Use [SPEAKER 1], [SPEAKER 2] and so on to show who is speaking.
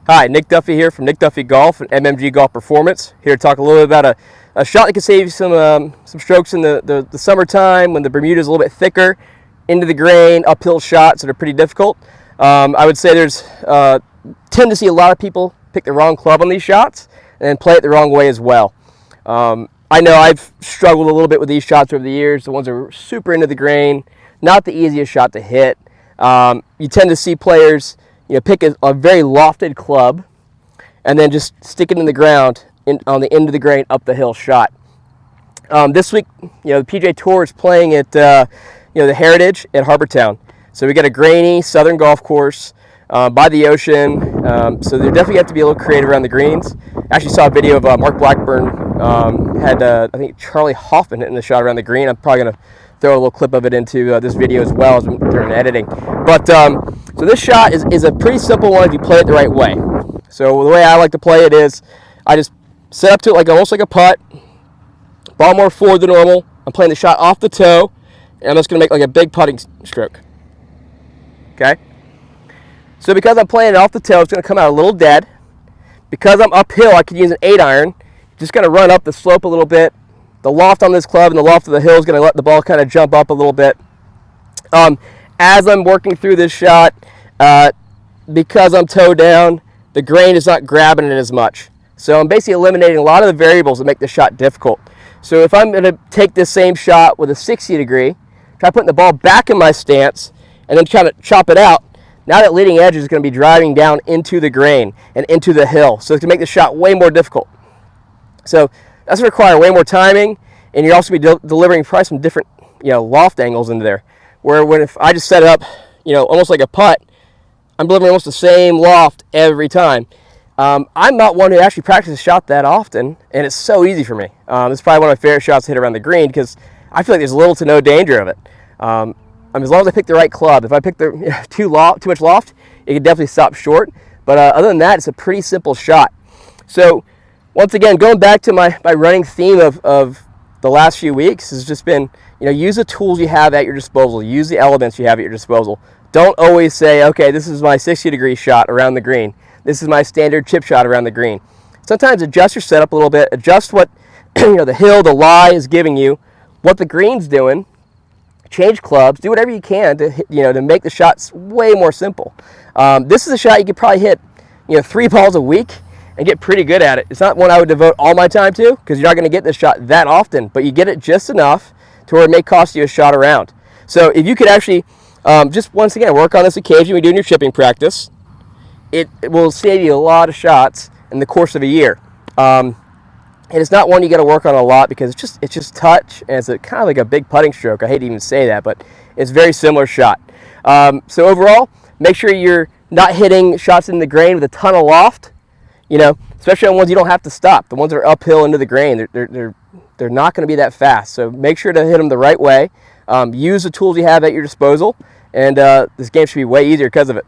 [SPEAKER 1] Hi, Nick Duffy here from Nick Duffy Golf and MMG Golf Performance. Here to talk a little bit about a shot that can save you some strokes in the summertime when the Bermuda is a little bit thicker, into the grain, uphill shots that are pretty difficult. I would say there's tend to see a lot of people pick the wrong club on these shots and play it the wrong way as well. I know I've struggled a little bit with these shots over the years. The ones that are super into the grain, not the easiest shot to hit. You tend to see players pick a very lofted club and then just stick it in the ground on the end of the grain up the hill shot. This week, the PGA Tour is playing at the Heritage at Harbour Town. So we got a grainy southern golf course by the ocean. So they definitely have to be a little creative around the greens. I actually saw a video of Mark Blackburn had I think Charlie Hoffman hitting the shot around the green. I'm probably going to throw a little clip of it into this video as well as during editing. But so this shot is a pretty simple one if you play it the right way. So the way I like to play it is I just set up to it almost like a putt, ball more forward than normal. I'm playing the shot off the toe, and I'm just going to make like a big putting stroke. Okay? So because I'm playing it off the toe, it's going to come out a little dead. Because I'm uphill, I could use an 8-iron. Just going to run up the slope a little bit. The loft on this club and the loft of the hill is going to let the ball kind of jump up a little bit. As I'm working through this shot, because I'm toe down, the grain is not grabbing it as much. So I'm basically eliminating a lot of the variables that make the shot difficult. So if I'm going to take this same shot with a 60 degree, try putting the ball back in my stance, and then try to chop it out, now that leading edge is going to be driving down into the grain and into the hill. So it's going to make the shot way more difficult. So that's going to require way more timing, and you're also be delivering probably some different loft angles into there. Where if I just set it up almost like a putt, I'm delivering almost the same loft every time. I'm not one who actually practices shot that often, and it's so easy for me. It's probably one of my favorite shots to hit around the green because I feel like there's little to no danger of it. As long as I pick the right club. If I pick the too much loft, it can definitely stop short. But other than that, it's a pretty simple shot. So once again, going back to my running theme of the last few weeks has just been, use the tools you have at your disposal. Use the elements you have at your disposal. Don't always say, okay, this is my 60-degree shot around the green. This is my standard chip shot around the green. Sometimes adjust your setup a little bit. Adjust what the hill, the lie is giving you, what the green's doing. Change clubs. Do whatever you can to make the shots way more simple. This is a shot you could probably hit 3 balls a week and get pretty good at it. It's not one I would devote all my time to because you're not going to get this shot that often, but you get it just enough to where it may cost you a shot around. So if you could actually just once again work on this occasion we do in your chipping practice, it will save you a lot of shots in the course of a year. And it's not one you got to work on a lot because it's just touch, and it's kind of like a big putting stroke. I hate to even say that, but it's a very similar shot. So overall, make sure you're not hitting shots in the grain with a ton of loft. Especially on ones you don't have to stop. The ones that are uphill into the grain, they're not going to be that fast. So make sure to hit them the right way. Use the tools you have at your disposal, and this game should be way easier because of it.